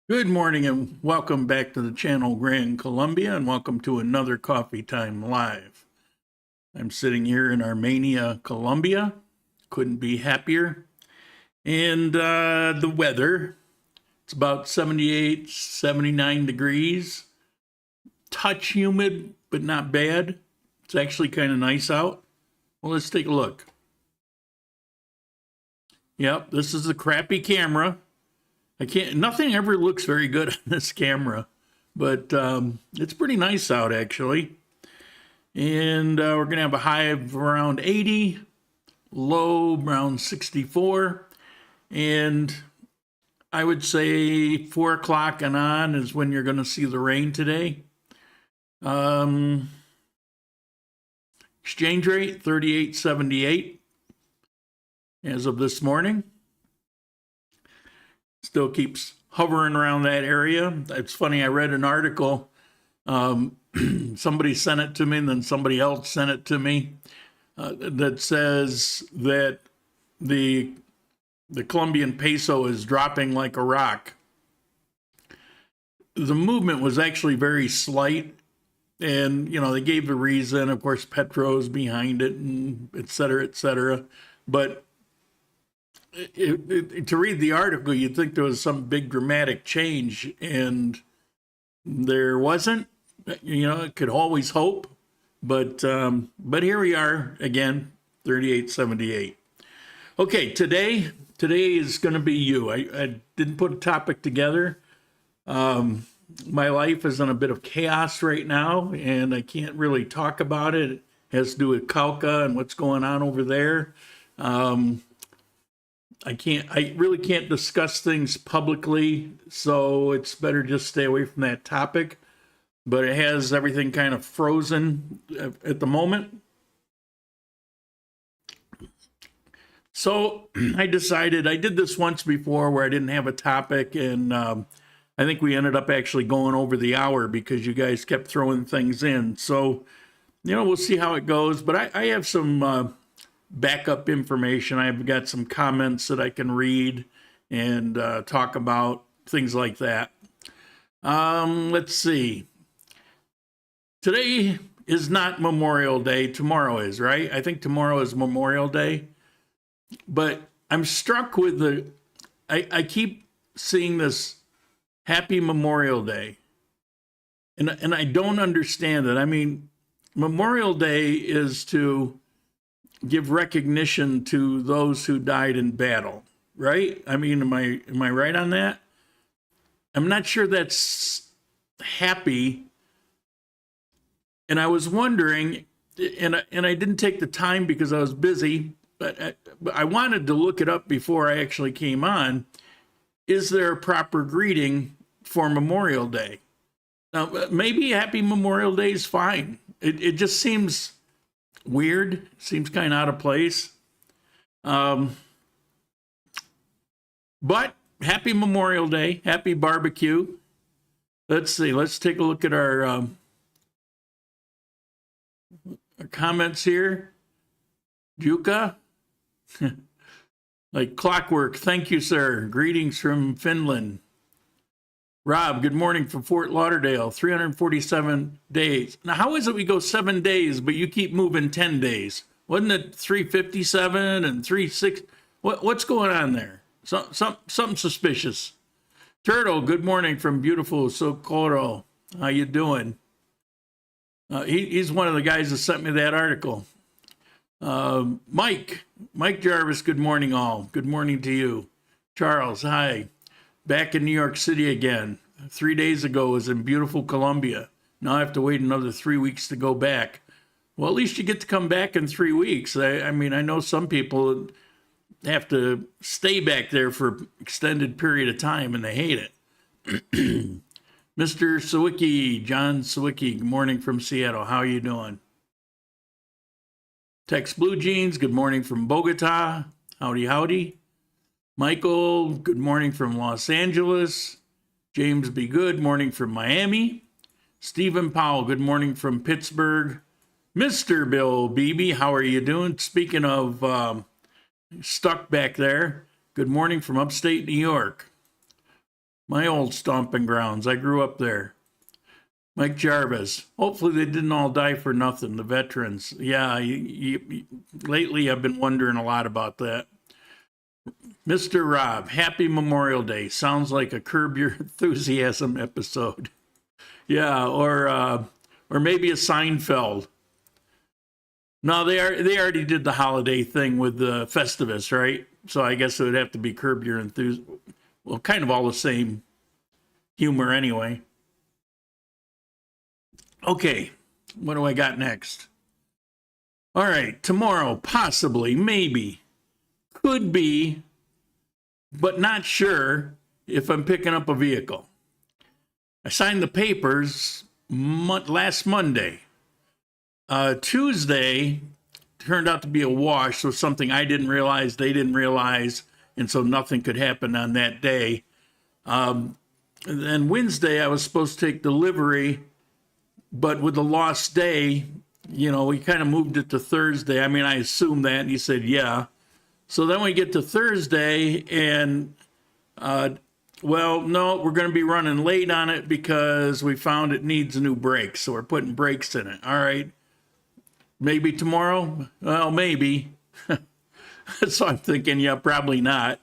Good morning and welcome back to the channel Grand Colombia, and welcome to another Coffee Time Live. I'm sitting here in Armenia, Colombia. Couldn't be happier. And the weather, it's about 78, 79 degrees. Touch humid, but not bad. It's actually kind of nice out. Well, let's take a look. Yep, this is a crappy camera. Nothing ever looks very good on this camera, but it's pretty nice out actually. And we're going to have a high of around 80, low around 64. And I would say 4 o'clock and on is when you're going to see the rain today. Exchange rate 38.78 as of this morning. Still keeps hovering around that area. It's funny, I read an article. Somebody sent it to me, and then somebody else sent it to me that says that the Colombian peso is dropping like a rock. The movement was actually very slight, and they gave the reason. Of course, Petro's behind it, and et cetera, et cetera. But to read the article, you'd think there was some big dramatic change, and there wasn't. It could always hope, but here we are again, 38.78. Okay, today is going to be you. I didn't put a topic together. My life is in a bit of chaos right now, and I can't really talk about it. It has to do with Cauca and what's going on over there. I really can't discuss things publicly, so it's better just stay away from that topic. But it has everything kind of frozen at the moment. So I decided, I did this once before where I didn't have a topic, and I think we ended up actually going over the hour because you guys kept throwing things in. So, we'll see how it goes. But I have some backup information. I've got some comments that I can read and talk about, things like that. Let's see. Today is not Memorial Day. Tomorrow is, right? I think tomorrow is Memorial Day. But I'm struck with I keep seeing this Happy Memorial Day. And I don't understand it. I mean, Memorial Day is to give recognition to those who died in battle, right? I mean, am I right on that? I'm not sure that's happy. And I was wondering, and I didn't take the time because I was busy, but I wanted to look it up before I actually came on. Is there a proper greeting for Memorial Day? Now, maybe Happy Memorial Day is fine. It just seems weird, seems kind of out of place. But happy Memorial Day, happy barbecue. Let's see, let's take a look at our comments here. Juka, like clockwork, thank you, sir. Greetings from Finland. Rob, good morning from Fort Lauderdale, 347 days. Now, how is it we go 7 days, but you keep moving 10 days? Wasn't it 357 and 36? What's going on there? Something suspicious. Turtle, good morning from beautiful Socorro. How you doing? He's one of the guys that sent me that article. Mike Jarvis, good morning all. Good morning to you. Charles, hi. Back in New York City again. 3 days ago was in beautiful Colombia. Now I have to wait another 3 weeks to go back. Well, at least you get to come back in 3 weeks. I mean, I know some people have to stay back there for an extended period of time and they hate it. Mr. Sawicki, John Sawicki, good morning from Seattle. How are you doing? Tex Blue Jeans, good morning from Bogota. Howdy, howdy. Michael, good morning from Los Angeles. James B. Good, morning from Miami. Stephen Powell, good morning from Pittsburgh. Mr. Bill Beebe, how are you doing? Speaking of stuck back there, good morning from upstate New York. My old stomping grounds. I grew up there. Mike Jarvis. Hopefully they didn't all die for nothing, the veterans. Yeah, lately I've been wondering a lot about that. Mr. Rob, happy Memorial Day. Sounds like a Curb Your Enthusiasm episode. Yeah, or maybe a Seinfeld. No, they already did the holiday thing with the Festivus, right? So I guess it would have to be Curb Your Enthusiasm. Well, kind of all the same humor anyway. Okay, what do I got next? All right, tomorrow, possibly, maybe, could be, but not sure if I'm picking up a vehicle. I signed the papers last Monday. Tuesday turned out to be a wash, so something I didn't realize, they didn't realize, and so nothing could happen on that day. And then Wednesday, I was supposed to take delivery, but with the lost day, you know, we kind of moved it to Thursday. I mean, I assumed that, and he said, yeah. So then we get to Thursday, and, well, no, we're going to be running late on it because we found it needs a new brake, so we're putting brakes in it. All right. Maybe tomorrow? Well, maybe. So I'm thinking, yeah, probably not.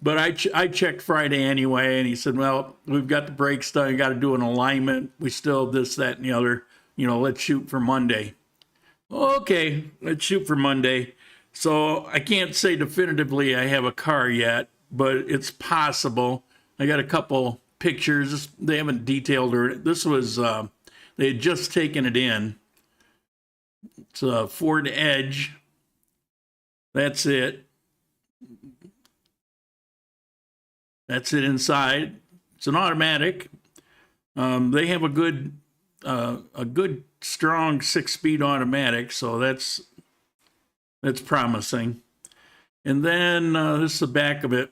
But I checked Friday anyway, and he said, well, we've got the brakes done. You got to do an alignment. We still this, that, and the other. You know, let's shoot for Monday. Okay, let's shoot for Monday. So I can't say definitively I have a car yet, but it's possible. I got a couple pictures. They haven't detailed her. This was, they had just taken it in. It's a Ford Edge. That's it. That's it inside. It's an automatic. They have a good strong 6-speed automatic, so that's promising. And then this is the back of it.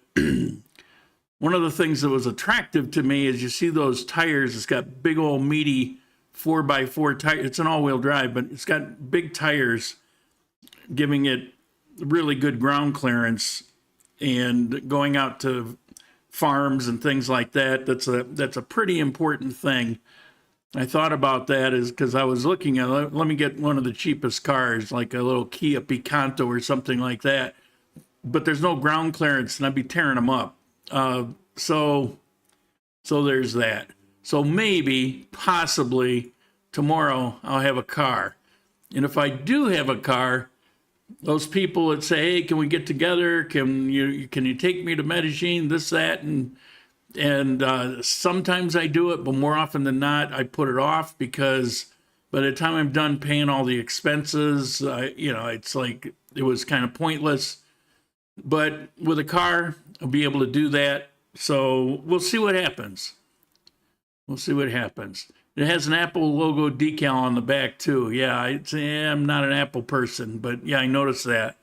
One of the things that was attractive to me is you see those tires. It's got big old meaty 4x4 tires. It's an all-wheel drive, but it's got big tires, giving it really good ground clearance. And going out to farms and things like that, that's a pretty important thing. I thought about that is because I was looking at, let me get one of the cheapest cars, like a little Kia Picanto or something like that. But there's no ground clearance, and I'd be tearing them up. So there's that. So maybe, possibly, tomorrow I'll have a car. And if I do have a car, those people that say, hey, can we get together? Can you take me to Medellin, this, that, and sometimes I do it, but more often than not, I put it off because by the time I'm done paying all the expenses, it's like it was kind of pointless. But with a car, I'll be able to do that. So we'll see what happens. We'll see what happens. It has an Apple logo decal on the back too. Yeah, I'm not an Apple person, but yeah, I noticed that.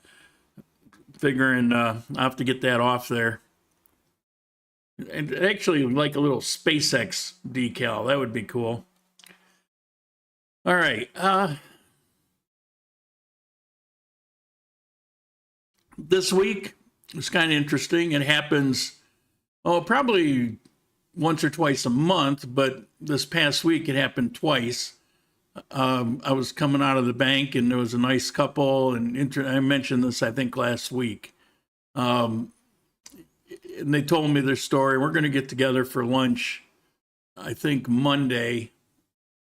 Figuring I'll have to get that off there. And actually, like a little SpaceX decal. That would be cool. All right. This week was kind of interesting. It happens, probably once or twice a month, but this past week it happened twice. I was coming out of the bank, and there was a nice couple, and I mentioned this, I think, last week. And they told me their story. We're going to get together for lunch, I think Monday,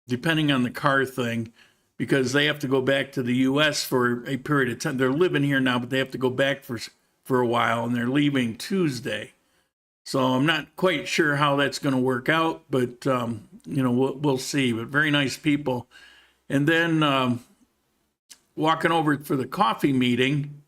depending on the car thing, because they have to go back to the U.S. for a period of time. They're living here now, but they have to go back for a while, and they're leaving Tuesday. So I'm not quite sure how that's going to work out, but, we'll see. But very nice people. And then walking over for the coffee meeting,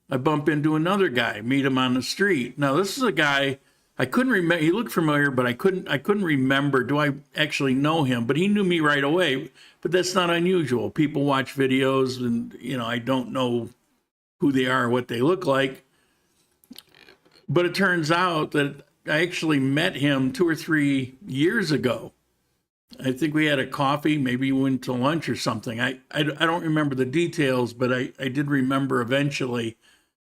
I bump into another guy, meet him on the street. Now, this is a guy, I couldn't remember, he looked familiar, but I couldn't remember, do I actually know him? But he knew me right away, but that's not unusual. People watch videos and, I don't know who they are, what they look like. But it turns out that I actually met him 2 or 3 years ago. I think we had a coffee, maybe we went to lunch or something. I don't remember the details, but I did remember eventually.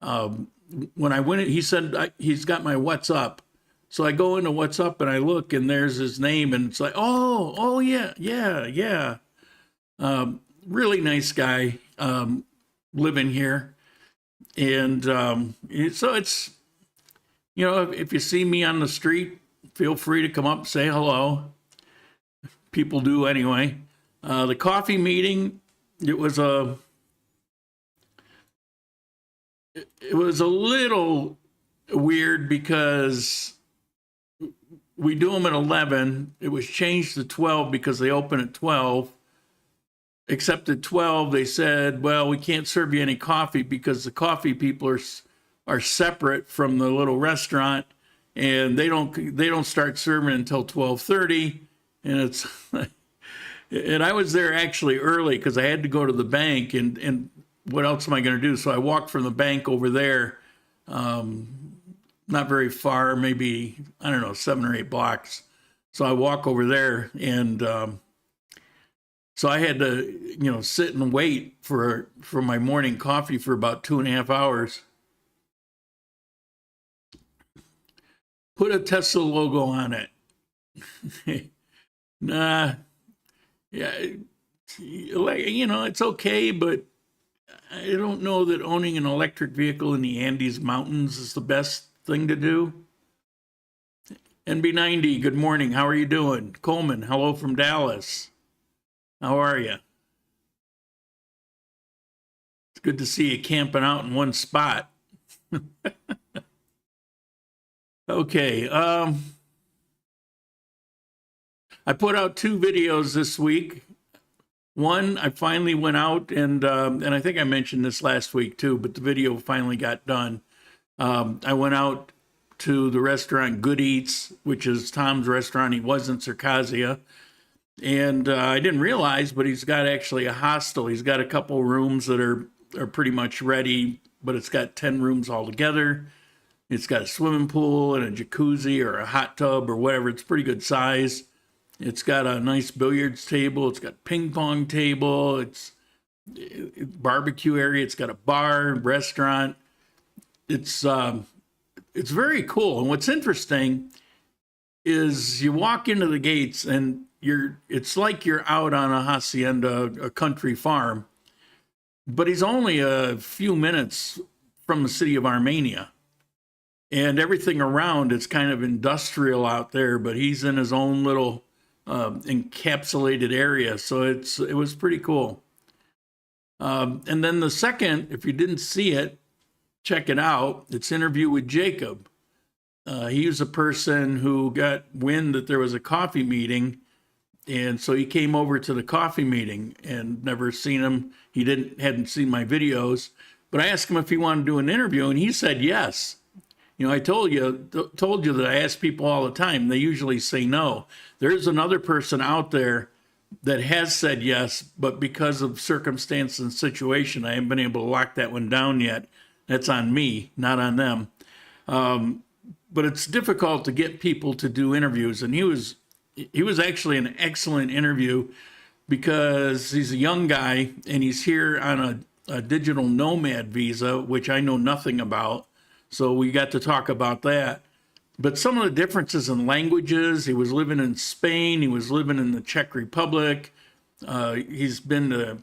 When I went, he said he's got my what's up. So I go into what's up and I look and there's his name and it's like, oh yeah. Really nice guy, living here. And so it's, if you see me on the street, feel free to come up, say hello. People do anyway. The coffee meeting, it was a little weird because we do them at 11. It was changed to 12 because they open at 12. Except at 12, they said, well, we can't serve you any coffee because the coffee people are separate from the little restaurant, and they don't start serving until 12:30. And it's and I was there actually early because I had to go to the bank, and what else am I going to do? So I walked from the bank over there, not very far, maybe, I don't know, 7 or 8 blocks. So I walk over there, and so I had to, sit and wait for my morning coffee for about 2.5 hours. Put a Tesla logo on it. Nah, yeah, it's okay, but I don't know that owning an electric vehicle in the Andes Mountains is the best thing to do. NB90, good morning. How are you doing? Coleman, hello from Dallas. How are you? It's good to see you camping out in one spot. Okay. I put out 2 videos this week. One, I finally went out and I think I mentioned this last week too, but the video finally got done. I went out to the restaurant Good Eats, which is Tom's restaurant. He was in Circassia. And I didn't realize, but he's got actually a hostel. He's got a couple rooms that are pretty much ready, but it's got 10 rooms altogether. It's got a swimming pool and a jacuzzi or a hot tub or whatever. It's pretty good size. It's got a nice billiards table. It's got ping pong table. It's barbecue area. It's got a bar, restaurant. It's very cool. And what's interesting is you walk into the gates and it's like you're out on a hacienda, a country farm, but he's only a few minutes from the city of Armenia. And everything around, it's kind of industrial out there, but he's in his own little encapsulated area. So it was pretty cool. And then the second, if you didn't see it, check it out. It's Interview with Jacob. He was a person who got wind that there was a coffee meeting. And so he came over to the coffee meeting and never seen him. He hadn't seen my videos, but I asked him if he wanted to do an interview and he said yes. I told you that I ask people all the time. They usually say no. There's another person out there that has said yes, but because of circumstance and situation, I haven't been able to lock that one down yet. That's on me, not on them. But it's difficult to get people to do interviews. And he was actually an excellent interview because he's a young guy and he's here on a digital nomad visa, which I know nothing about. So we got to talk about that. But some of the differences in languages, he was living in Spain, he was living in the Czech Republic, he's been to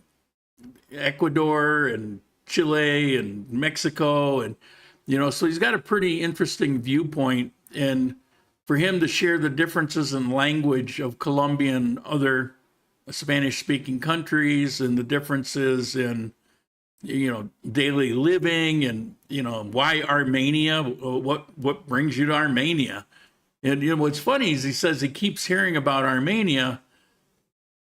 Ecuador and Chile and Mexico, and so he's got a pretty interesting viewpoint. And for him to share the differences in language of Colombia and other Spanish-speaking countries, and the differences in daily living, and why Armenia, what brings you to Armenia. And what's funny is he says he keeps hearing about Armenia,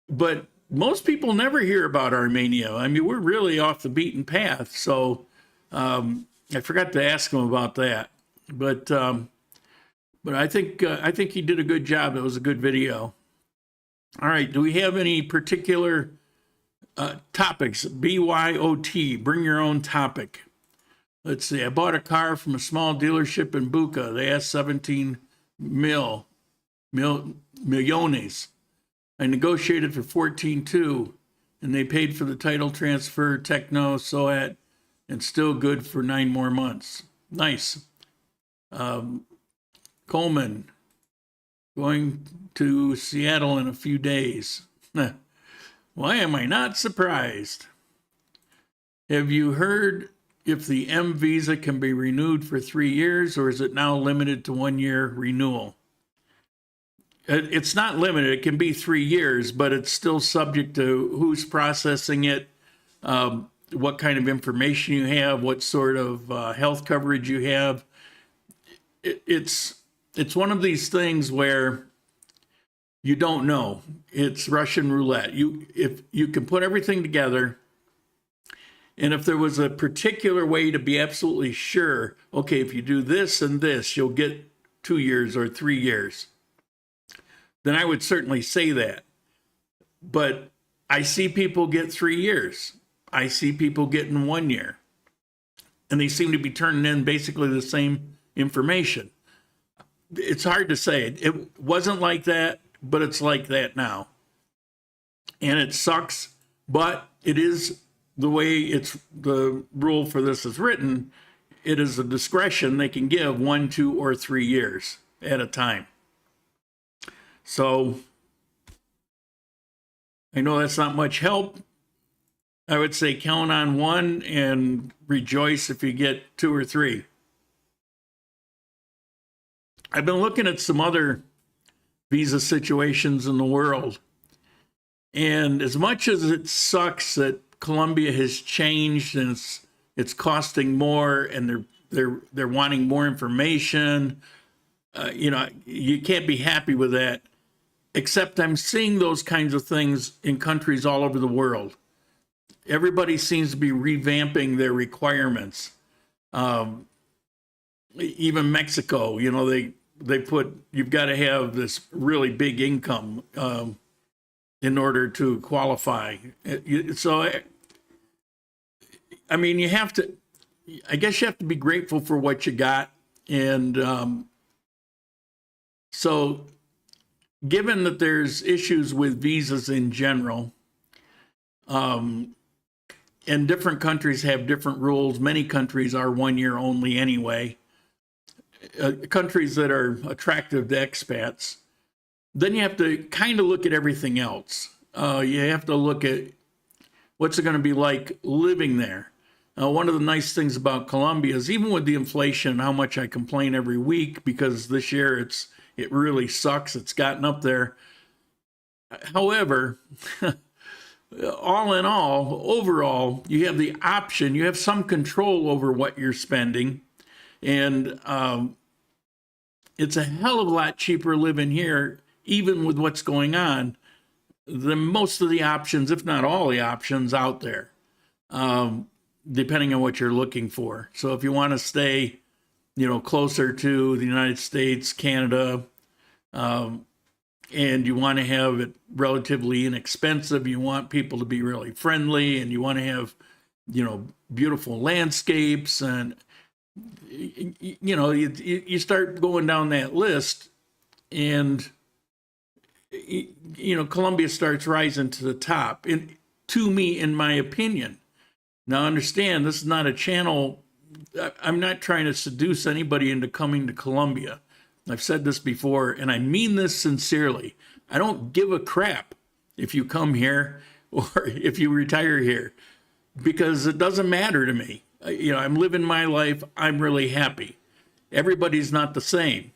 but most people never hear about Armenia. I mean, we're really off the beaten path. So I forgot to ask him about that, but I think he did a good job. It was a good video. All right, do we have any particular topics? BYOT, bring your own topic. Let's see. I bought a car from a small dealership in Buca. They asked 17 millones. I negotiated for 14.2, and they paid for the title transfer, techno, SOAT, and still good for 9 more months. Nice. Coleman, going to Seattle in a few days. Why am I not surprised? Have you heard if the M visa can be renewed for 3 years, or is it now limited to 1 year renewal? It's not limited. It can be 3 years, but it's still subject to who's processing it, what kind of information you have, what sort of health coverage you have. It's one of these things where you don't know. It's Russian roulette. If you can put everything together, and if there was a particular way to be absolutely sure, okay, if you do this and this, you'll get 2 years or 3 years, then I would certainly say that. But I see people get 3 years. I see people getting 1 year. And they seem to be turning in basically the same information. It's hard to say. It wasn't like that, but it's like that now. And it sucks, but it is the way the rule for this is written. It is a discretion they can give 1, 2, or 3 years at a time. So I know that's not much help. I would say count on 1 and rejoice if you get 2 or 3. I've been looking at some other visa situations in the world. And as much as it sucks that Colombia has changed and it's costing more and they're wanting more information, you can't be happy with that. Except I'm seeing those kinds of things in countries all over the world. Everybody seems to be revamping their requirements. Even Mexico, they put, you've got to have this really big income in order to qualify. So, I mean, I guess you have to be grateful for what you got. And so, given that there's issues with visas in general, and different countries have different rules, many countries are 1 year only anyway, countries that are attractive to expats, then you have to kind of look at everything else. You have to look at what's it going to be like living there. One of the nice things about Colombia is even with the inflation, how much I complain every week because this year it really sucks. It's gotten up there. However, all in all, overall, you have the option, you have some control over what you're spending. And it's a hell of a lot cheaper living here, even with what's going on, than most of the options, if not all the options out there, depending on what you're looking for. So if you want to stay, closer to the United States, Canada, and you want to have it relatively inexpensive, you want people to be really friendly, and you want to have, beautiful landscapes, and you start going down that list, and Colombia starts rising to the top. And to me, in my opinion, now understand, this is not a channel. I'm not trying to seduce anybody into coming to Colombia. I've said this before, and I mean this sincerely. I don't give a crap if you come here or if you retire here, because it doesn't matter to me. I'm living my life. I'm really happy. Everybody's not the same.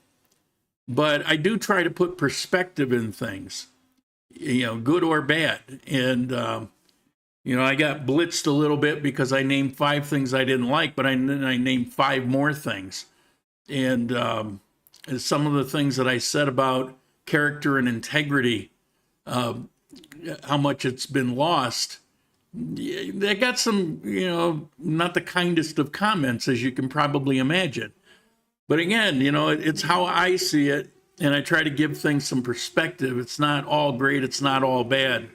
But I do try to put perspective in things, good or bad. And, I got blitzed a little bit because I named 5 things I didn't like, but then I named 5 more things. And some of the things that I said about character and integrity, how much it's been lost, they got some, not the kindest of comments, as you can probably imagine. But again, it's how I see it, and I try to give things some perspective. It's not all great. It's not all bad.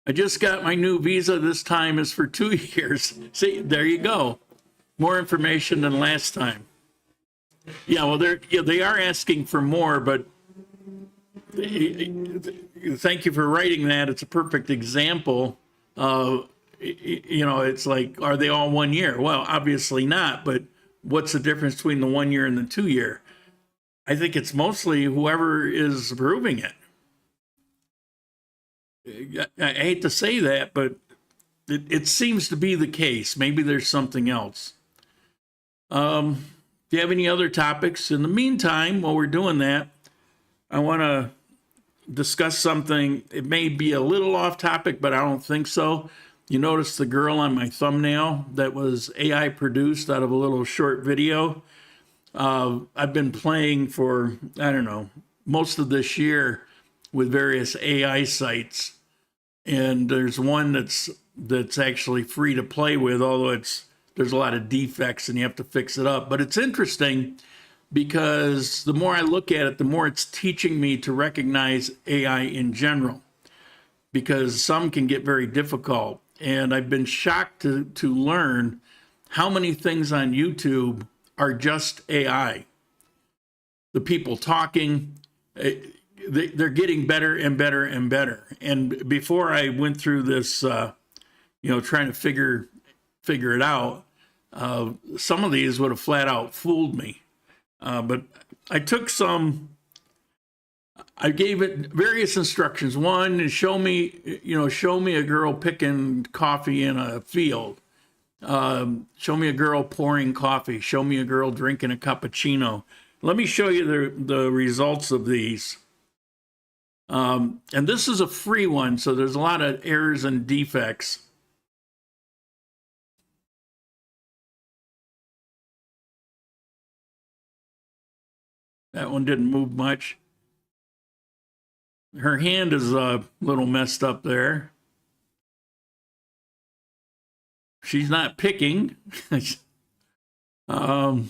I just got my new visa. This time is for 2 years. See, there you go. More information than last time. Yeah, well, they are asking for more, but thank you for writing that. It's a perfect example. It's like, are they all 1 year? Well, obviously not, but what's the difference between the 1 year and the 2 year? I think it's mostly whoever is approving it. I hate to say that, but it seems to be the case. Maybe there's something else. Do you have any other topics? In the meantime, while we're doing that, I want to discuss something. It may be a little off topic, but I don't think so. You notice the girl on my thumbnail that was AI produced out of a little short video. I've been playing for, I don't know, most of this year with various AI sites. And there's one that's actually free to play with, although there's a lot of defects and you have to fix it up. But it's interesting because the more I look at it, the more it's teaching me to recognize AI in general, because some can get very difficult. And I've been shocked to learn how many things on YouTube are just AI. The people talking, they're getting better and better and better. And before I went through this, trying to figure it out, some of these would have flat out fooled me. But I gave it various instructions. One is show me a girl picking coffee in a field. Show me a girl pouring coffee. Show me a girl drinking a cappuccino. Let me show you the results of these. And this is a free one, so there's a lot of errors and defects. That one didn't move much. Her hand is a little messed up there. She's not picking. Yeah,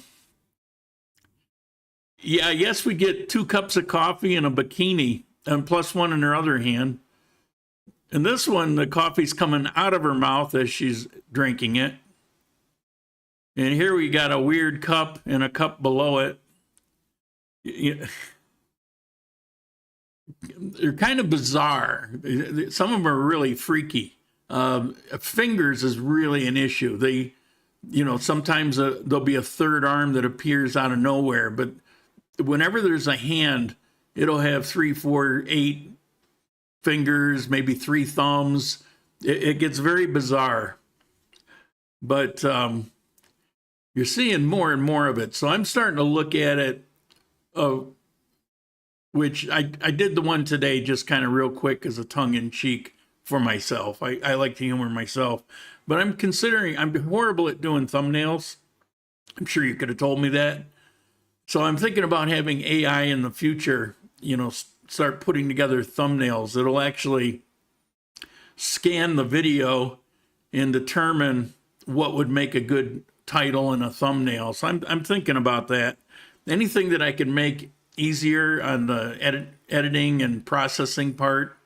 I guess we get 2 cups of coffee and a bikini, and plus one in her other hand. And this one, the coffee's coming out of her mouth as she's drinking it. And here we got a weird cup and a cup below it. They're kind of bizarre. Some of them are really freaky. Fingers is really an issue. Sometimes there'll be a third arm that appears out of nowhere, but whenever there's a hand, it'll have 3, 4, 8 fingers, maybe 3 thumbs. It gets very bizarre. But you're seeing more and more of it. So I'm starting to look at it, which I did the one today just kind of real quick as a tongue-in-cheek for myself. I like to humor myself. But I'm horrible at doing thumbnails. I'm sure you could have told me that. So I'm thinking about having AI in the future, start putting together thumbnails. It'll actually scan the video and determine what would make a good title and a thumbnail. So I'm thinking about that. Anything that I can make easier on the editing and processing part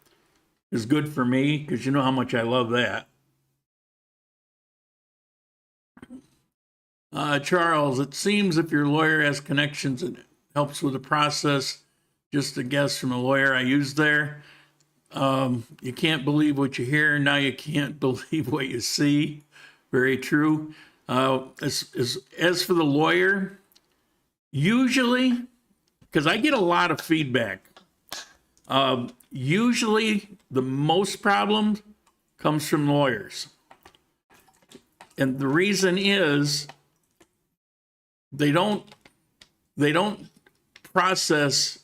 is good for me, because you know how much I love that. Charles, it seems if your lawyer has connections, it helps with the process. Just a guess from a lawyer I used there. You can't believe what you hear. Now you can't believe what you see. Very true. As for the lawyer, usually, because I get a lot of feedback, usually the most problem comes from lawyers. And the reason is they don't process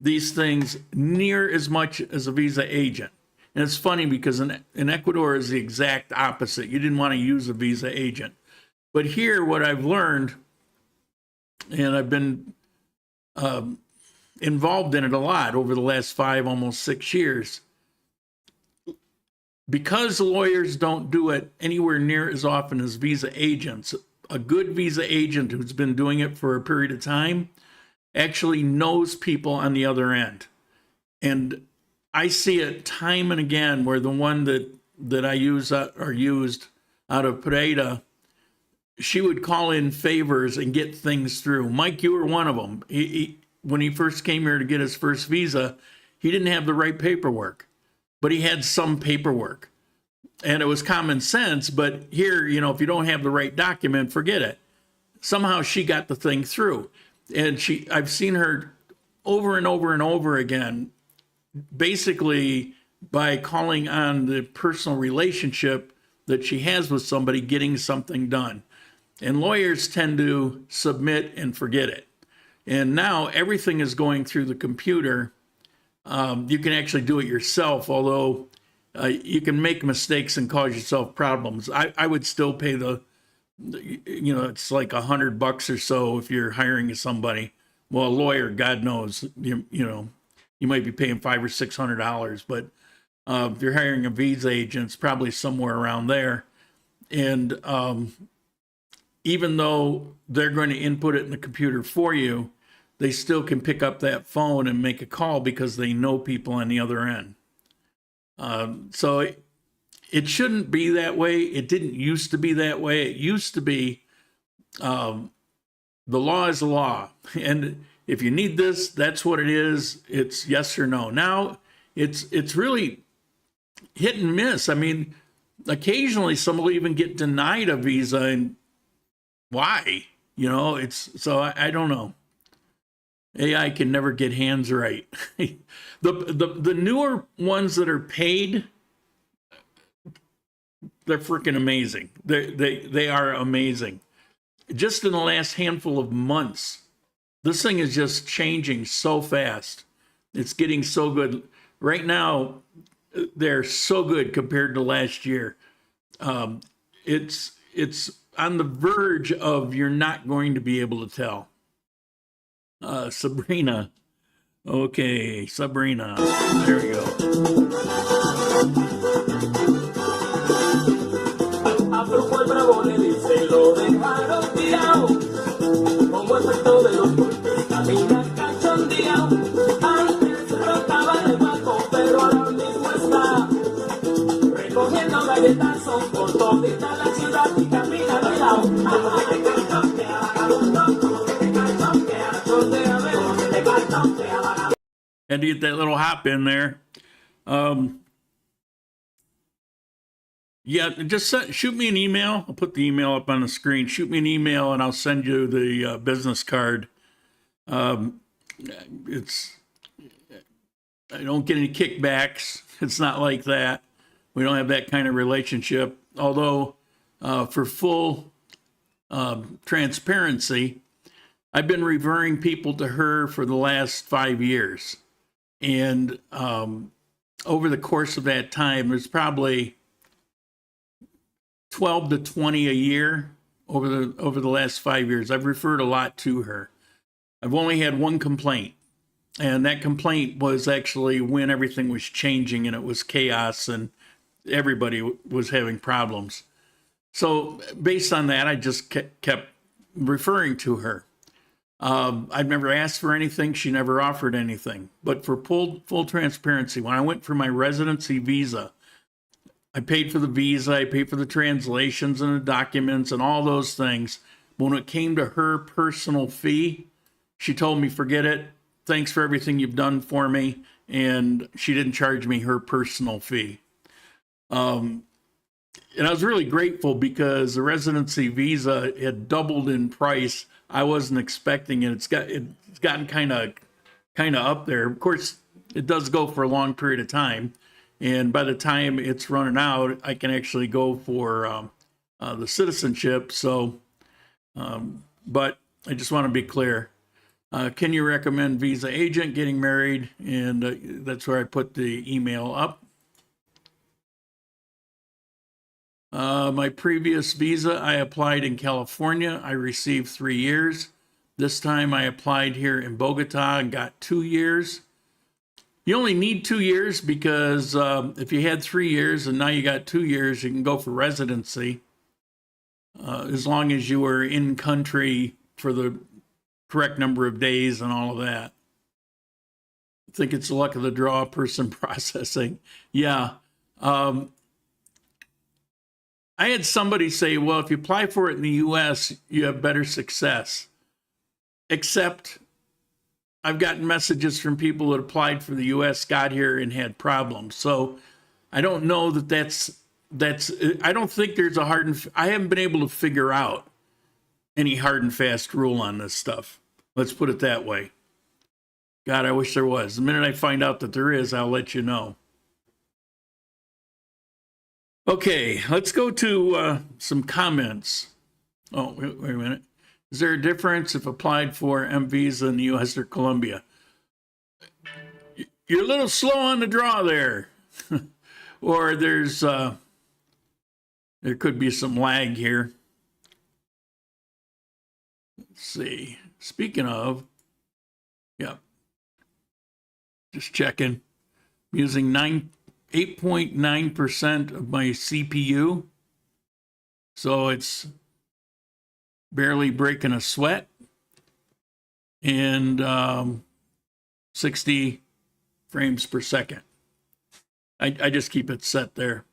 these things near as much as a visa agent. And it's funny because in Ecuador is the exact opposite. You didn't want to use a visa agent. But here, what I've learned, and I've been involved in it a lot over the last 5, almost 6 years, because lawyers don't do it anywhere near as often as visa agents. A good visa agent who's been doing it for a period of time actually knows people on the other end. And I see it time and again where the one that I use or used out of Pereira, she would call in favors and get things through. Mike, you were one of them. When he first came here to get his first visa, he didn't have the right paperwork, but he had some paperwork. And it was common sense, but here, if you don't have the right document, forget it. Somehow she got the thing through. And I've seen her over and over and over again, basically by calling on the personal relationship that she has with somebody, getting something done. And lawyers tend to submit and forget it. And now everything is going through the computer. You can actually do it yourself, although you can make mistakes and cause yourself problems. I would still pay it's like $100 or so if you're hiring somebody. Well, a lawyer, God knows, you might be paying $500 or $600, but if you're hiring a visa agent, it's probably somewhere around there. And even though they're going to input it in the computer for you, they still can pick up that phone and make a call because they know people on the other end. So it shouldn't be that way. It didn't used to be that way. It used to be the law is the law. And if you need this, that's what it is. It's yes or no. Now it's really hit and miss. I mean, occasionally someone will even get denied a visa, and why? I don't know. AI can never get hands right. The newer ones that are paid, they're freaking amazing. They are amazing. Just in the last handful of months, this thing is just changing so fast. It's getting so good. Right now, they're so good compared to last year. It's on the verge of you're not going to be able to tell. Sabrina. Okay, Sabrina. There we go. Afro el bravo le dice lo dejaron tirado, como efecto de los golpes camina cachondeado. Antes rotaba de paco, pero ahora mismo está recogiendo galletazos por todita la ciudad y camina de lado. And to get that little hop in there. Yeah, just shoot me an email. I'll put the email up on the screen. Shoot me an email and I'll send you the business card. I don't get any kickbacks. It's not like that. We don't have that kind of relationship. Although, for full transparency, I've been referring people to her for the last 5 years. And over the course of that time, there's probably 12 to 20 a year over the last 5 years. I've referred a lot to her. I've only had one complaint, and that complaint was actually when everything was changing and it was chaos and everybody was having problems. So based on that, I just kept referring to her. I've never asked for anything. She never offered anything. But for full transparency, when I went for my residency visa, I paid for the visa, I paid for the translations and the documents and all those things. When it came to her personal fee, she told me, forget it. Thanks for everything you've done for me. And she didn't charge me her personal fee. And I was really grateful because the residency visa had doubled in price. I wasn't expecting it. It's gotten kind of up there. Of course, it does go for a long period of time, and by the time it's running out, I can actually go for the citizenship. So, but I just want to be clear. Can you recommend visa agent getting married? And that's where I put the email up. My previous visa, I applied in California. I received 3 years. This time I applied here in Bogota and got 2 years. You only need 2 years because if you had 3 years and now you got 2 years, you can go for residency as long as you were in country for the correct number of days and all of that. I think it's the luck of the draw, person processing. Yeah. I had somebody say, well, if you apply for it in the U.S., you have better success. Except I've gotten messages from people that applied for the U.S., got here, and had problems. So I don't know that's I don't think there's a hard and I haven't been able to figure out any hard and fast rule on this stuff. Let's put it that way. God, I wish there was. The minute I find out that there is, I'll let you know. Okay, let's go to some comments. Oh, wait a minute. Is there a difference if applied for M-Visa in the U.S. or Colombia? You're a little slow on the draw there. Or there could be some lag here. Let's see. Speaking of, yeah, just checking. I'm using 8.9% of my CPU. So it's barely breaking a sweat. And 60 frames per second. I just keep it set there.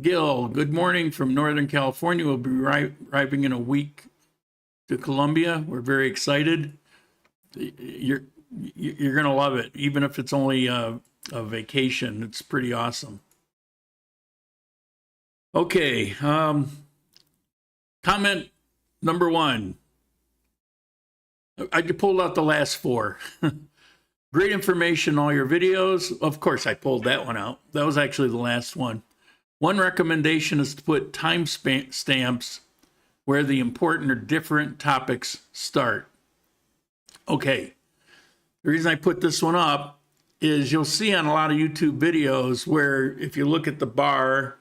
Gil, good morning from Northern California. We'll be arriving in a week to Colombia. We're very excited. You're gonna love it, even if it's only a vacation. It's pretty awesome. Okay, comment number 1. I just pulled out the last 4. Great information, all your videos. Of course, I pulled that one out. That was actually the last one. One recommendation is to put time stamps where the important or different topics start. Okay, the reason I put this one up is you'll see on a lot of YouTube videos where if you look at the bar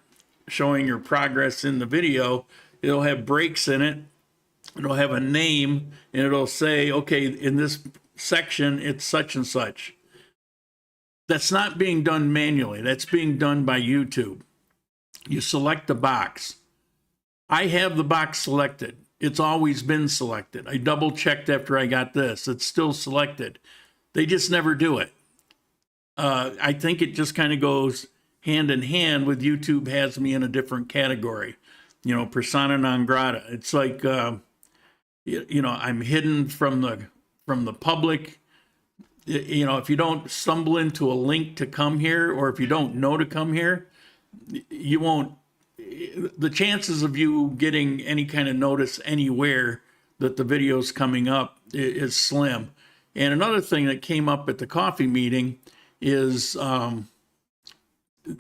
showing your progress in the video, it'll have breaks in it. It'll have a name and it'll say, okay, in this section, it's such and such. That's not being done manually. That's being done by YouTube. You select the box. I have the box selected. It's always been selected. I double checked after I got this. It's still selected. They just never do it. I think it just kind of goes hand in hand with YouTube has me in a different category. You know, persona non grata. It's like, you know, I'm hidden from the public. You know, if you don't stumble into a link to come here, or if you don't know to come here, you won't, the chances of you getting any kind of notice anywhere that the video's coming up is slim. And another thing that came up at the coffee meeting is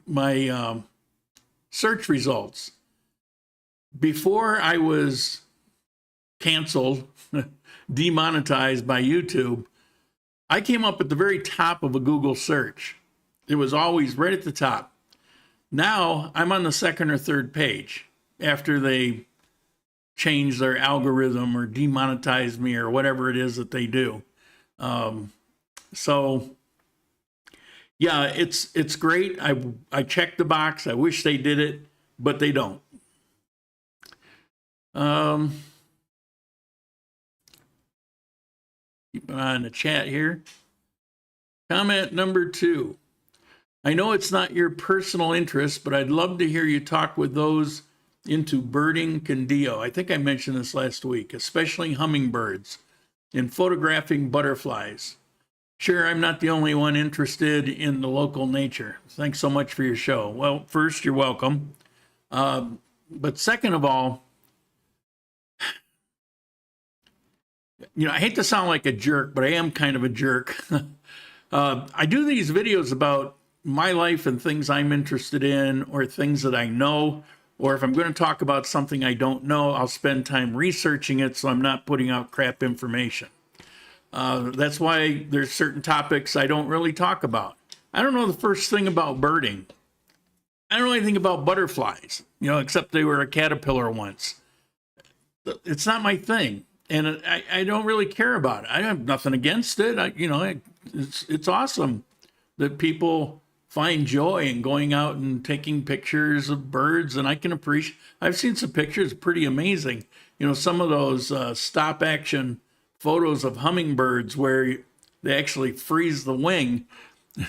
my search results. Before I was canceled, demonetized by YouTube, I came up at the very top of a Google search. It was always right at the top. Now I'm on the second or third page after they change their algorithm or demonetize me or whatever it is that they do. So yeah, it's great. I checked the box. I wish they did it, but they don't. Keep an eye on the chat here. Comment number 2. I know it's not your personal interest, but I'd love to hear you talk with those into birding Candio. I think I mentioned this last week, especially hummingbirds, and photographing butterflies. Sure, I'm not the only one interested in the local nature. Thanks so much for your show. Well, first, you're welcome. But second of all, you know, I hate to sound like a jerk, but I am kind of a jerk. I do these videos about my life and things I'm interested in, or things that I know, or if I'm going to talk about something I don't know, I'll spend time researching it so I'm not putting out crap information. That's why there's certain topics I don't really talk about. I don't know the first thing about birding. I don't know anything about butterflies, you know, except they were a caterpillar once. It's not my thing. And I don't really care about it. I have nothing against it. It's awesome that people find joy in going out and taking pictures of birds. And I can appreciate, I've seen some pictures, pretty amazing. You know, some of those stop action photos of hummingbirds where they actually freeze the wing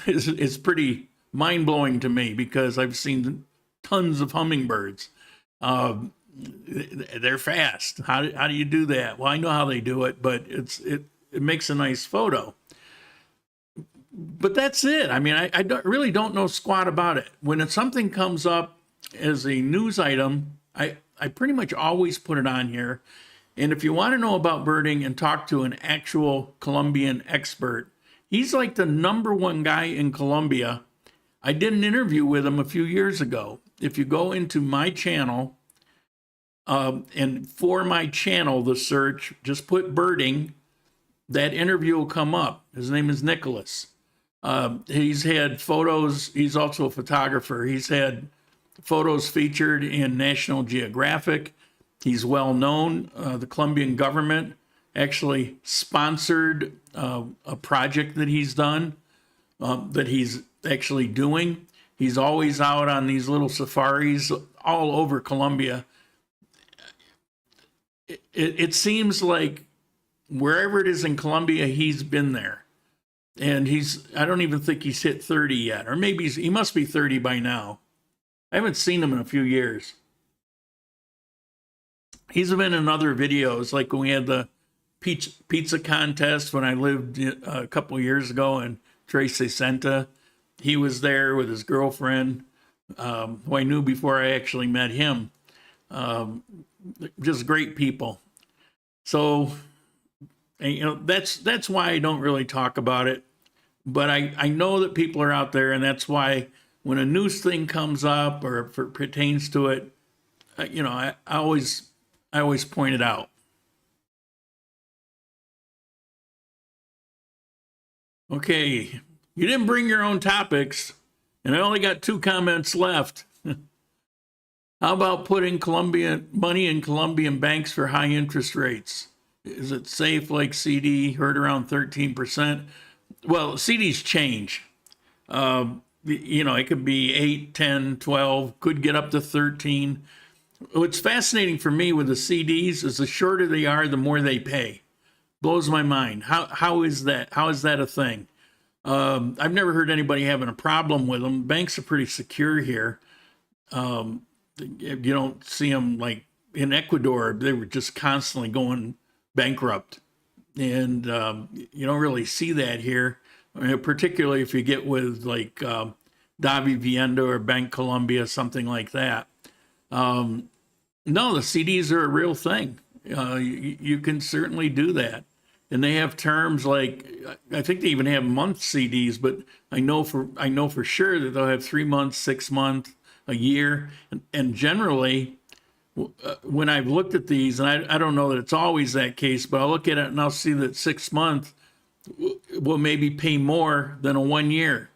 is pretty mind blowing to me, because I've seen tons of hummingbirds. They're fast. How do you do that? Well, I know how they do it, but it makes a nice photo. But that's it. I mean, I really don't know squat about it. When something comes up as a news item, I pretty much always put it on here. And if you want to know about birding and talk to an actual Colombian expert, he's like the #1 guy in Colombia. I did an interview with him a few years ago. If you go into my channel, and for my channel, the search, just put birding, that interview will come up. His name is Nicholas. He's had photos. He's also a photographer. He's had photos featured in National Geographic. He's well known. The Colombian government actually sponsored a project that he's done, that he's actually doing. He's always out on these little safaris all over Colombia. It seems like wherever it is in Colombia, he's been there. And I don't even think he's hit 30 yet. Or maybe he must be 30 by now. I haven't seen him in a few years. He's been in other videos, like when we had the pizza contest when I lived a couple of years ago in Tres Sesenta. He was there with his girlfriend, who I knew before I actually met him. Just great people. So, that's why I don't really talk about it. But I know that people are out there, and that's why when a news thing comes up or if it pertains to it, I always point it out. Okay, you didn't bring your own topics, and I only got 2 comments left. How about putting money in Colombian banks for high interest rates? Is it safe like CD? Heard around 13%. Well, CDs change. It could be 8, 10, 12, could get up to 13. What's fascinating for me with the CDs is the shorter they are, the more they pay. Blows my mind. How is that? How is that a thing? I've never heard anybody having a problem with them. Banks are pretty secure here. You don't see them like in Ecuador. They were just constantly going bankrupt. And you don't really see that here, particularly if you get with like Davi Vivienda or Bank Colombia, something like that. No, the CDs are a real thing. You can certainly do that. And they have terms like, I think they even have month CDs, but I know for sure that they'll have 3 months, 6 months, a year. And generally, when I've looked at these, and I don't know that it's always that case, but I'll look at it and I'll see that 6 months will maybe pay more than a 1 year.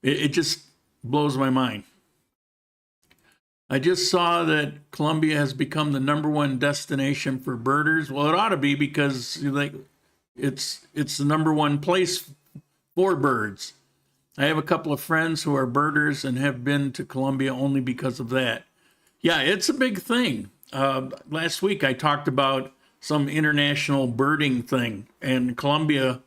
It just blows my mind. I just saw that Colombia has become the #1 destination for birders. Well, it ought to be, because it's the #1 place for birds. I have a couple of friends who are birders and have been to Colombia only because of that. Yeah, it's a big thing. Last week I talked about some international birding thing, and Colombia,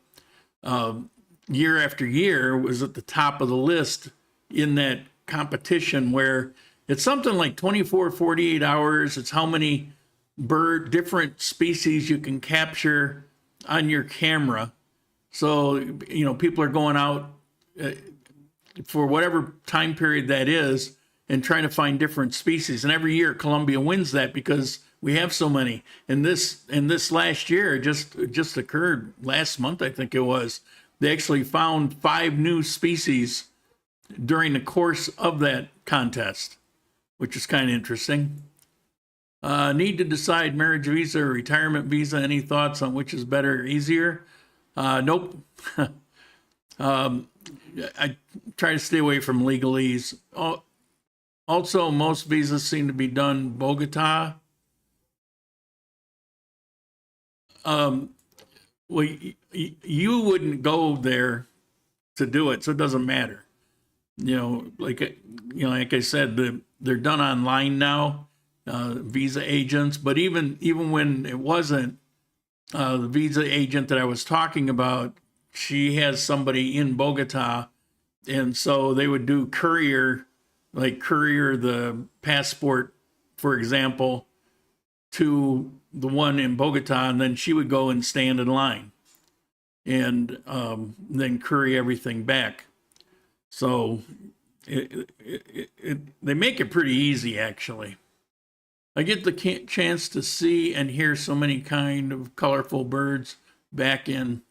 year after year, was at the top of the list in that competition, where it's something like 24, 48 hours. It's how many different species you can capture on your camera. So, people are going out for whatever time period that is and trying to find different species. And every year Colombia wins that because we have so many. And this last year just occurred last month, I think it was. They actually found 5 new species during the course of that contest, which is kind of interesting. Need to decide marriage visa or retirement visa. Any thoughts on which is better or easier? Nope. I try to stay away from legalese. Also, most visas seem to be done Bogota. Well, you wouldn't go there to do it, so it doesn't matter. Like I said, they're done online now, visa agents. But even when it wasn't, the visa agent that I was talking about, she has somebody in Bogota, and so they would do courier the passport, for example, to the one in Bogota, and then she would go and stand in line and then courier everything back. So they make it pretty easy, actually. I get the chance to see and hear so many kind of colorful birds back in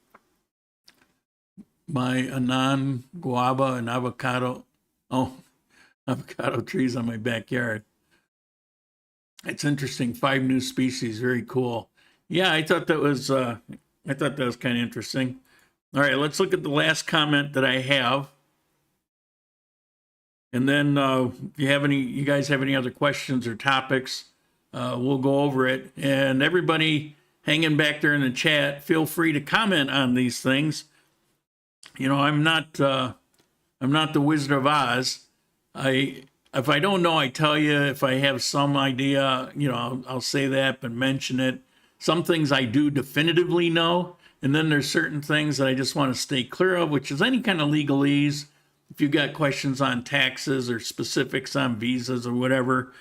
my anan, guava, and avocado. Oh, avocado trees on my backyard. It's interesting. 5 new species. Very cool. Yeah, I thought that was kind of interesting. All right, let's look at the last comment that I have. And then if you guys have any other questions or topics, we'll go over it. And everybody hanging back there in the chat, feel free to comment on these things. You know, I'm not the Wizard of Oz. If I don't know, I tell you. If I have some idea, you know, I'll say that, but mention it. Some things I do definitively know, and then there's certain things that I just want to stay clear of, which is any kind of legalese. If you've got questions on taxes or specifics on visas or whatever,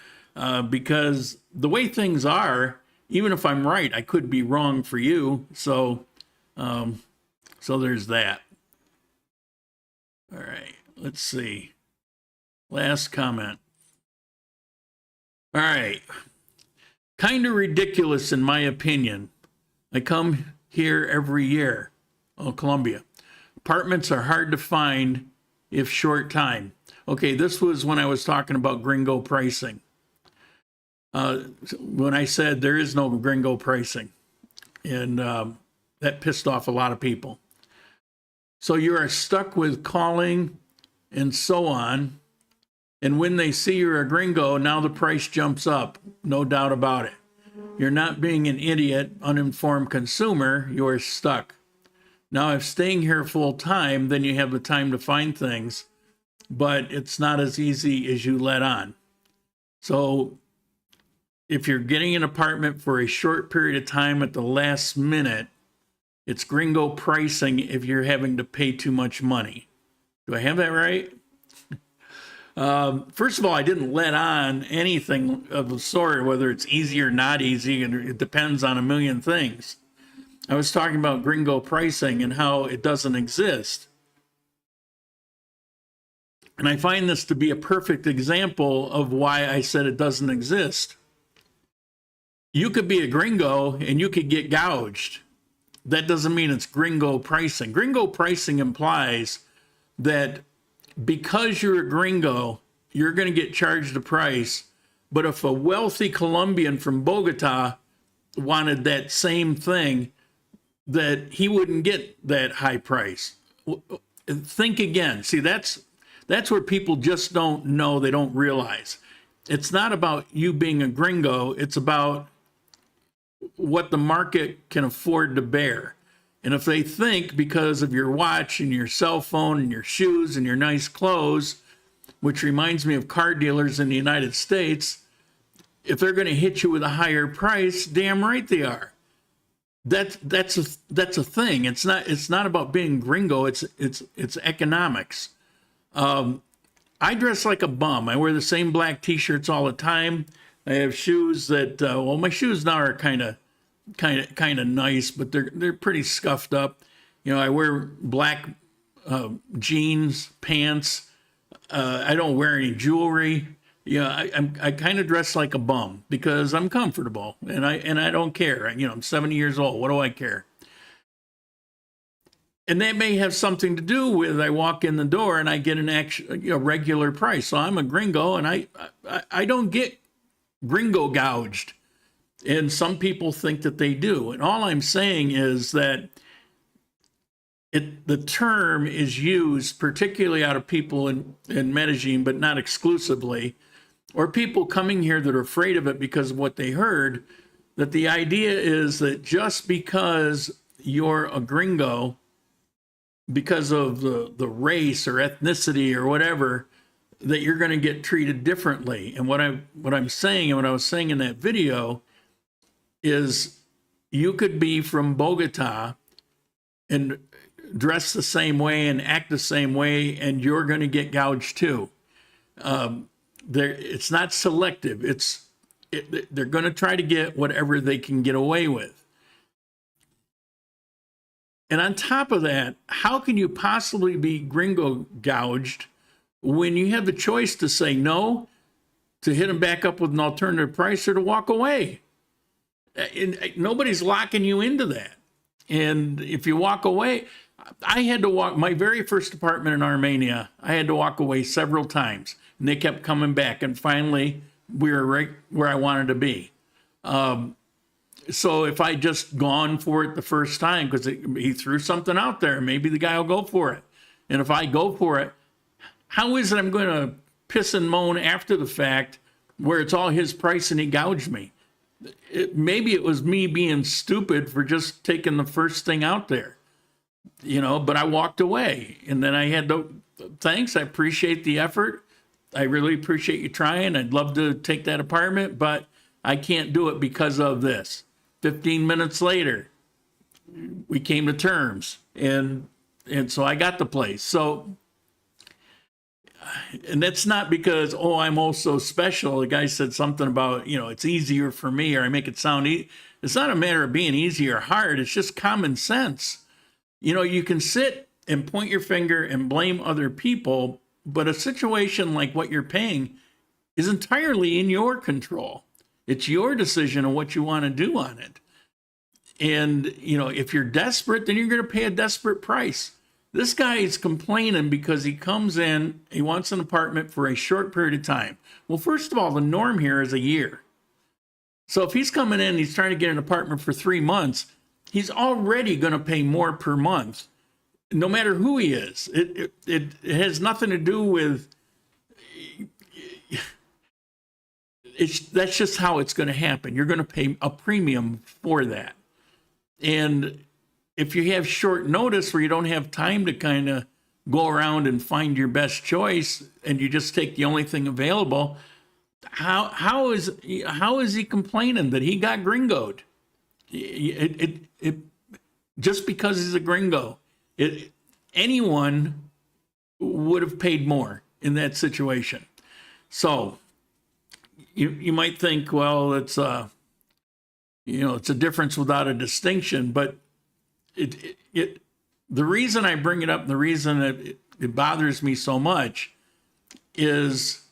because the way things are, even if I'm right, I could be wrong for you. So there's that. All right, let's see. Last comment. All right. Kind of ridiculous in my opinion. I come here every year. Oh, Colombia. Apartments are hard to find if short time. Okay, this was when I was talking about Gringo pricing. When I said there is no Gringo pricing. And that pissed off a lot of people. So you are stuck with calling and so on. And when they see you're a Gringo, now the price jumps up. No doubt about it. You're not being an idiot, uninformed consumer. You're stuck. Now, if staying here full time, then you have the time to find things, but it's not as easy as you let on. So if you're getting an apartment for a short period of time at the last minute, it's Gringo pricing if you're having to pay too much money. Do I have that right? First of all, I didn't let on anything of the sort, whether it's easy or not easy, and it depends on a million things. I was talking about Gringo pricing and how it doesn't exist. And I find this to be a perfect example of why I said it doesn't exist. You could be a Gringo and you could get gouged. That doesn't mean it's Gringo pricing. Gringo pricing implies that because you're a Gringo, you're going to get charged a price. But if a wealthy Colombian from Bogota wanted that same thing, that he wouldn't get that high price. Think again. See, that's where people just don't know. They don't realize. It's not about you being a Gringo. It's about what the market can afford to bear. And if they think because of your watch and your cell phone and your shoes and your nice clothes, which reminds me of car dealers in the United States, if they're going to hit you with a higher price, damn right they are. That's a thing. It's not about being Gringo. It's economics. I dress like a bum. I wear the same black t-shirts all the time. I have shoes that my shoes now are kind of nice, but they're pretty scuffed up. You know, I wear black jeans, pants. I don't wear any jewelry. Yeah, I kind of dress like a bum because I'm comfortable and I don't care. You know, I'm 70 years old. What do I care? And that may have something to do with I walk in the door and I get a regular price. So I'm a Gringo and I don't get Gringo gouged. And some people think that they do. And all I'm saying is that the term is used particularly out of people in Medellin, but not exclusively, or people coming here that are afraid of it because of what they heard, that the idea is that just because you're a Gringo, because of the race or ethnicity or whatever, that you're going to get treated differently. And what I'm saying and what I was saying in that video is you could be from Bogota and dress the same way and act the same way, and you're going to get gouged too. It's not selective. They're going to try to get whatever they can get away with. And on top of that, how can you possibly be Gringo gouged when you have the choice to say, no, to hit them back up with an alternative price or to walk away. And nobody's locking you into that. And if you walk away, I had to walk my very first apartment in Armenia. I had to walk away several times, and they kept coming back. And finally, we were right where I wanted to be. So if I just gone for it the first time, because he threw something out there, maybe the guy will go for it. And if I go for it, how is it I'm going to piss and moan after the fact where it's all his price and he gouged me? Maybe it was me being stupid for just taking the first thing out there, but I walked away, and then I had to, thanks, I appreciate the effort. I really appreciate you trying. I'd love to take that apartment, but I can't do it because of this. 15 minutes later, we came to terms, and so I got the place. So, and that's not because, I'm so special. The guy said something about, it's easier for me, or I make it sound it's not a matter of being easy or hard. It's just common sense. You can sit and point your finger and blame other people, but a situation like what you're paying is entirely in your control. It's your decision on what you want to do on it. And, if you're desperate, then you're going to pay a desperate price. This guy is complaining because he comes in, he wants an apartment for a short period of time. Well, first of all, the norm here is a year. So if he's coming in, he's trying to get an apartment for 3 months, he's already going to pay more per month, no matter who he is. It has nothing to do with, that's just how it's going to happen. You're going to pay a premium for that. And if you have short notice where you don't have time to kind of go around and find your best choice, and you just take the only thing available, how is he complaining that he got gringoed? It just because he's a gringo, anyone would have paid more in that situation. So you might think, well, it's it's a difference without a distinction, but the reason I bring it up, the reason it bothers me so much, is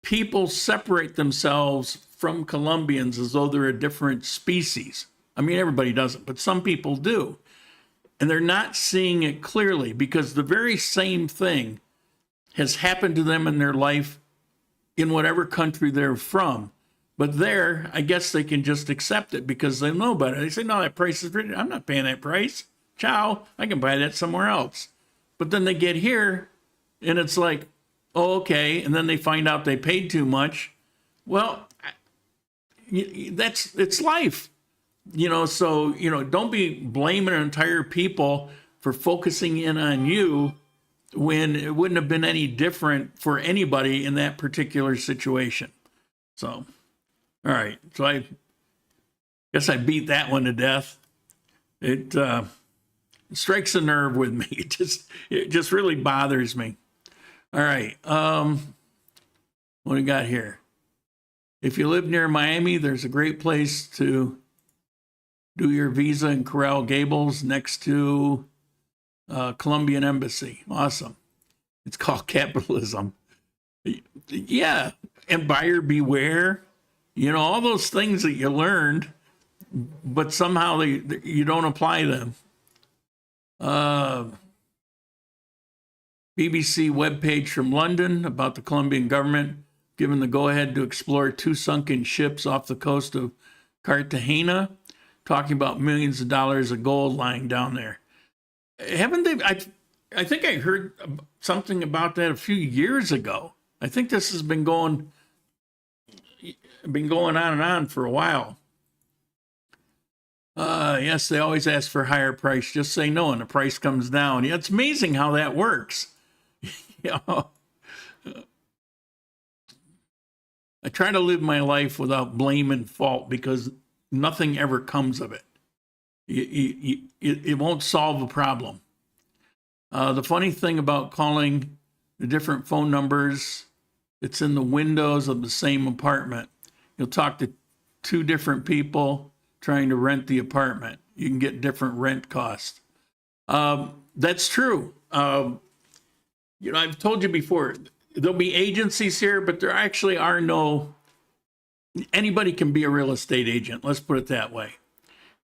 people separate themselves from Colombians as though they're a different species. I mean, everybody doesn't, but some people do. And they're not seeing it clearly, because the very same thing has happened to them in their life in whatever country they're from. But there, I guess they can just accept it because they know better. They say, no, that price is ridiculous. I'm not paying that price. Ciao. I can buy that somewhere else. But then they get here and it's like, oh, okay. And then they find out they paid too much. Well, it's life. So, don't be blaming an entire people for focusing in on you when it wouldn't have been any different for anybody in that particular situation. So, all right. So I guess I beat that one to death. It strikes a nerve with me. It just really bothers me. All right. What do we got here? If you live near Miami, there's a great place to do your visa in Coral Gables next to Colombian Embassy. Awesome. It's called capitalism. Yeah. And buyer beware. All those things that you learned, but somehow you don't apply them. BBC webpage from London about the Colombian government given the go-ahead to explore 2 sunken ships off the coast of Cartagena, talking about millions of dollars of gold lying down there. Haven't they? I think I heard something about that a few years ago. I think this has been going on and on for a while. Yes, they always ask for a higher price. Just say no, and the price comes down. Yeah, it's amazing how that works. I try to live my life without blame and fault because nothing ever comes of it. It won't solve a problem. The funny thing about calling the different phone numbers, it's in the windows of the same apartment. You'll talk to 2 different people trying to rent the apartment. You can get different rent costs. That's true. I've told you before, there'll be agencies here, but there actually are no, anybody can be a real estate agent. Let's put it that way.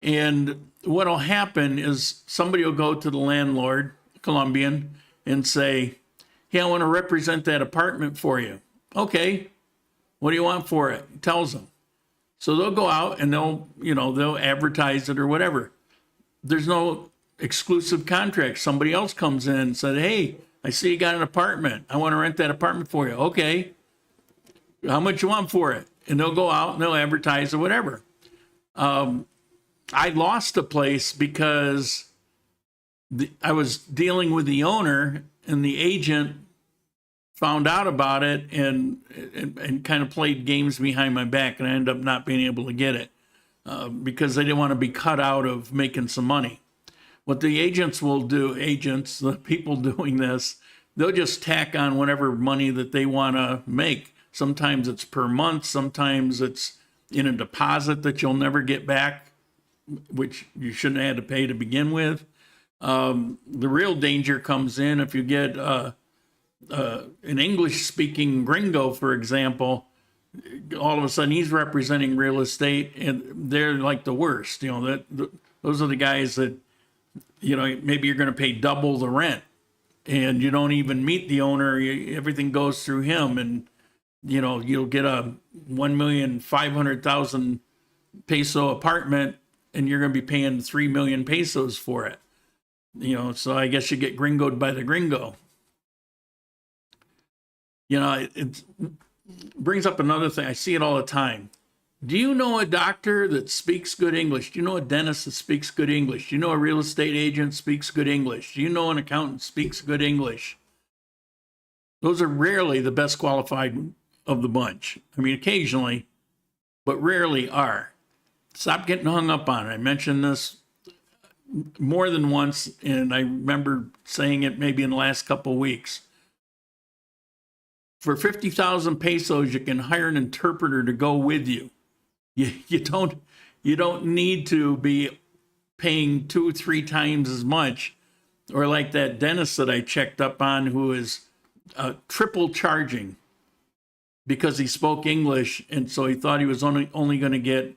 And what'll happen is somebody will go to the landlord, Colombian, and say, hey, I want to represent that apartment for you. Okay. What do you want for it? He tells them. So they'll go out and they'll advertise it or whatever. There's no exclusive contract. Somebody else comes in and said, hey, I see you got an apartment. I want to rent that apartment for you. Okay. How much you want for it? And they'll go out and they'll advertise or whatever. I lost a place because I was dealing with the owner and the agent found out about it and kind of played games behind my back, and I ended up not being able to get it because they didn't want to be cut out of making some money. What the agents will do, the people doing this, they'll just tack on whatever money that they want to make. Sometimes it's per month, sometimes it's in a deposit that you'll never get back, which you shouldn't have had to pay to begin with. The real danger comes in if you get an English-speaking gringo, for example. All of a sudden he's representing real estate, and they're like the worst. Those are the guys that, maybe you're going to pay double the rent, and you don't even meet the owner. Everything goes through him, and you'll get a 1,500,000 peso apartment, and you're going to be paying 3 million pesos for it. So I guess you get gringoed by the gringo. It brings up another thing. I see it all the time. Do you know a doctor that speaks good English? Do you know a dentist that speaks good English? Do you know a real estate agent speaks good English? Do you know an accountant speaks good English? Those are rarely the best qualified of the bunch. I mean, occasionally, but rarely are. Stop getting hung up on it. I mentioned this more than once, and I remember saying it maybe in the last couple of weeks. For 50,000 pesos, you can hire an interpreter to go with you. You don't need to be paying 2 or 3 times as much, or like that dentist that I checked up on who is triple charging because he spoke English, and so he thought he was only going to get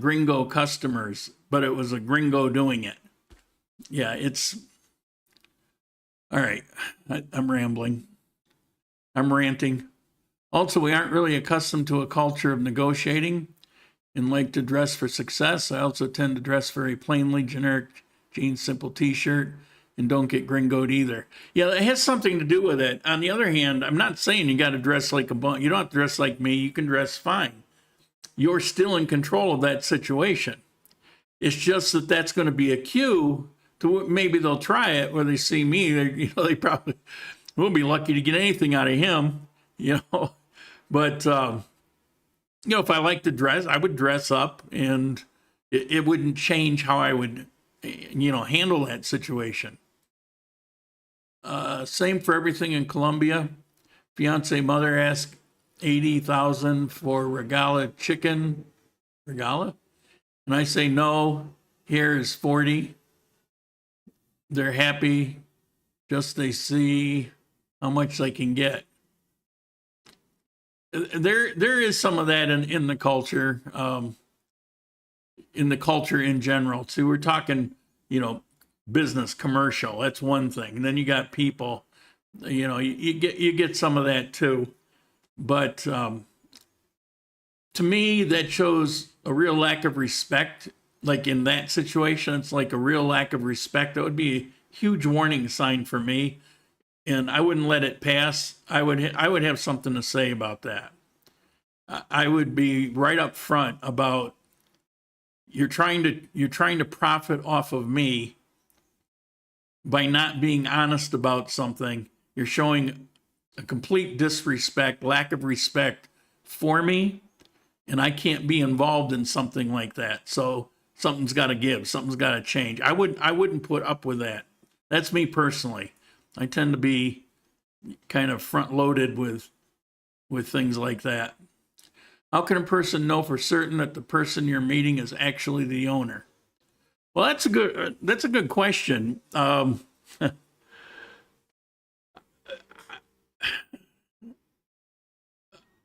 gringo customers, but it was a gringo doing it. Yeah, it's all right. I'm rambling. I'm ranting. Also, we aren't really accustomed to a culture of negotiating and like to dress for success. I also tend to dress very plainly, generic jeans, simple t-shirt, and don't get gringoed either. Yeah, it has something to do with it. On the other hand, I'm not saying you got to dress like you don't have to dress like me. You can dress fine. You're still in control of that situation. It's just that that's going to be a cue to maybe they'll try it where they see me. They probably won't be lucky to get anything out of him, But, if I like to dress, I would dress up, and it wouldn't change how I would, handle that situation. Same for everything in Colombia. Fiance mother asked 80,000 for regala chicken. Regala? And I say, no, here is 40. They're happy. Just they see how much they can get. There is some of that in the culture, in general too. We're talking, business, commercial. That's one thing. And then you got people, you get some of that too. But to me, that shows a real lack of respect. Like in that situation, it's like a real lack of respect. That would be a huge warning sign for me. And I wouldn't let it pass. I would have something to say about that. I would be right up front about you're trying to profit off of me by not being honest about something. You're showing a complete disrespect, lack of respect for me, and I can't be involved in something like that. So something's got to give. Something's got to change. I wouldn't put up with that. That's me personally. I tend to be kind of front-loaded with things like that. How can a person know for certain that the person you're meeting is actually the owner? Well, that's a good question.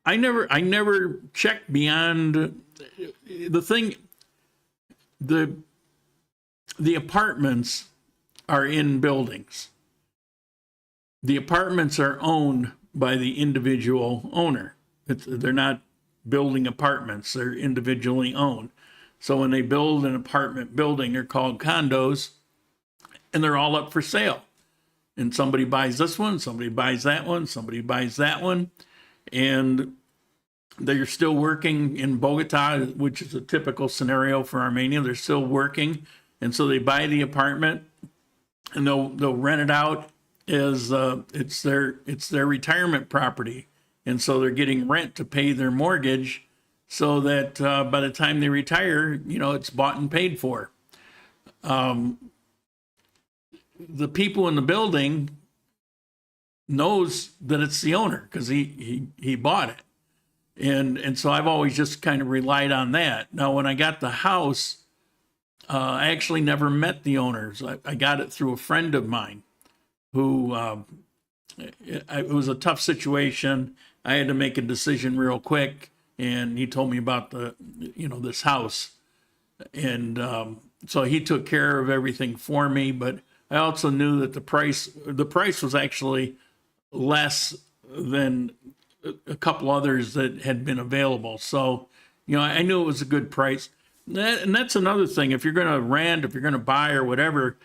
I never checked beyond the thing. The apartments are in buildings. The apartments are owned by the individual owner. They're not building apartments, they're individually owned. So when they build an apartment building, they're called condos, and they're all up for sale. And somebody buys this one, somebody buys that one, somebody buys that one. And they're still working in Bogota, which is a typical scenario for Armenia. They're still working. And so they buy the apartment and they'll rent it out as it's their retirement property. And so they're getting rent to pay their mortgage so that by the time they retire, it's bought and paid for. The people in the building knows that it's the owner because he bought it. And so I've always just kind of relied on that. Now, when I got the house, I actually never met the owners. I got it through a friend of mine who, it was a tough situation. I had to make a decision real quick, and he told me about this house. And so he took care of everything for me, but I also knew that the price was actually less than a couple others that had been available. So, I knew it was a good price. And that's another thing. If you're going to rent, if you're going to buy or whatever,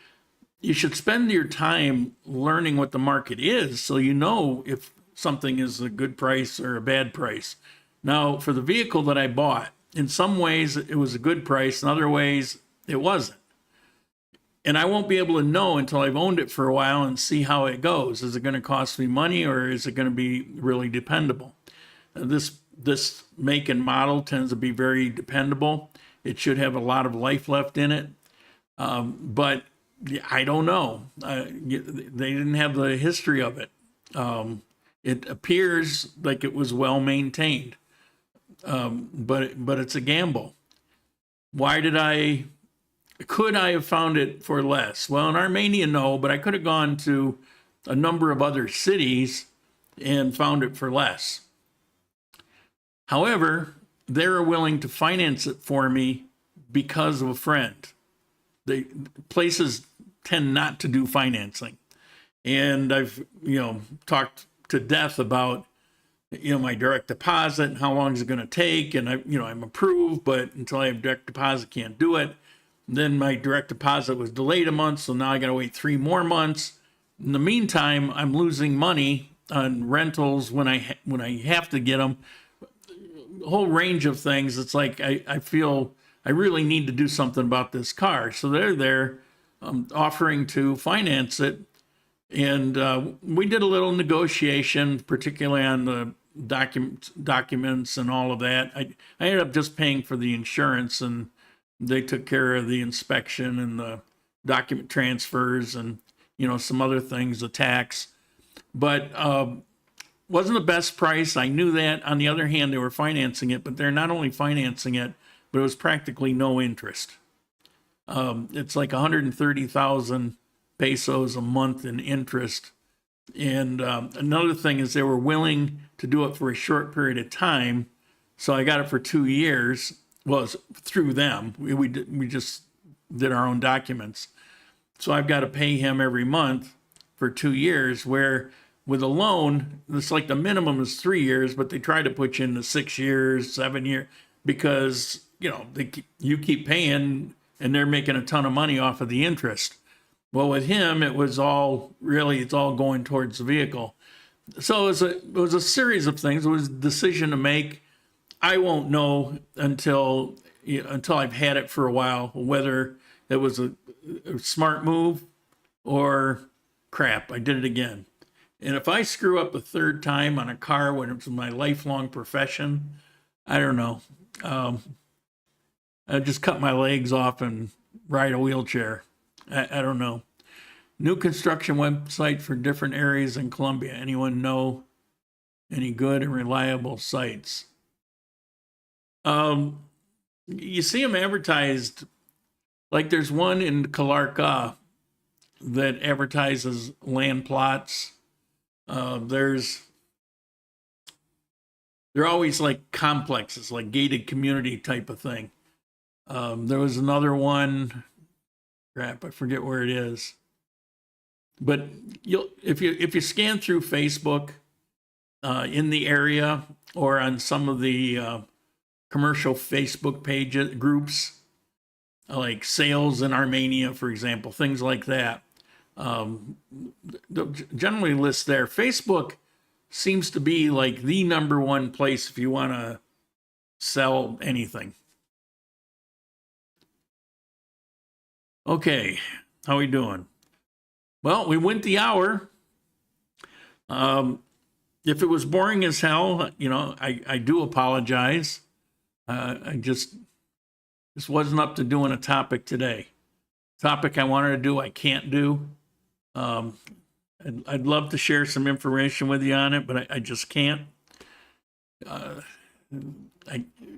you should spend your time learning what the market is so you know if something is a good price or a bad price. Now, for the vehicle that I bought, in some ways it was a good price, in other ways it wasn't. And I won't be able to know until I've owned it for a while and see how it goes. Is it going to cost me money, or is it going to be really dependable? This make and model tends to be very dependable. It should have a lot of life left in it. But I don't know. They didn't have the history of it. It appears like it was well maintained. But it's a gamble. Could I have found it for less? Well, in Armenia, no, but I could have gone to a number of other cities and found it for less. However, they're willing to finance it for me because of a friend. Places tend not to do financing. And I've, talked to death about, my direct deposit and how long is it going to take. And I'm approved, but until I have direct deposit, can't do it. Then my direct deposit was delayed a month, so now I got to wait 3 more months. In the meantime, I'm losing money on rentals when I have to get them. A whole range of things. It's like I feel I really need to do something about this car. So they're there offering to finance it. And we did a little negotiation, particularly on the documents and all of that. I ended up just paying for the insurance, and they took care of the inspection and the document transfers and, some other things, the tax. But wasn't the best price. I knew that. On the other hand, they were financing it, but they're not only financing it, but it was practically no interest. It's like 130,000 pesos a month in interest. And another thing is they were willing to do it for a short period of time. So I got it for 2 years. Well, it's through them. We just did our own documents. So I've got to pay him every month for 2 years, where with a loan, it's like the minimum is 3 years, but they try to put you into 6 years, 7 years, because, you keep paying and they're making a ton of money off of the interest. Well, with him, it's all going towards the vehicle. So it was a series of things. It was a decision to make. I won't know until I've had it for a while whether it was a smart move or crap. I did it again. And if I screw up a third time on a car when it's my lifelong profession, I don't know. I just cut my legs off and ride a wheelchair. I don't know. New construction website for different areas in Colombia. Anyone know any good and reliable sites? You see them advertised, like there's one in Calarca that advertises land plots. There's they're always like complexes, like gated community type of thing. There was another one, crap, I forget where it is. But if you scan through Facebook in the area or on some of the commercial Facebook pages groups, like sales in Armenia, for example, things like that, generally list there. Facebook seems to be like the #1 place if you want to sell anything. Okay, how we doing? Well, we went the hour. If it was boring as hell, you know, I do apologize. I just wasn't up to doing a topic today. Topic I wanted to do, I can't do. I'd love to share some information with you on it, but I just can't.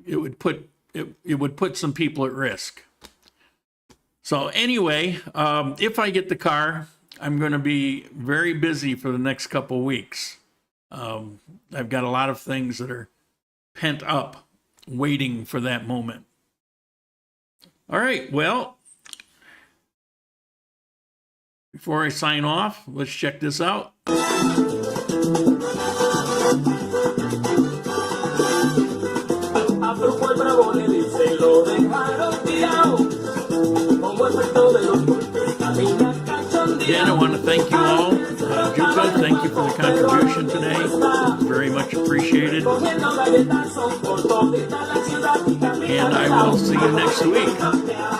It would put some people at risk. So anyway, if I get the car, I'm going to be very busy for the next couple of weeks. I've got a lot of things that are pent up, waiting for that moment. All right, well, before I sign off, let's check this out. Again, I want to thank you all. Juka, thank you for the contribution today. Very much appreciated. And I will see you next week.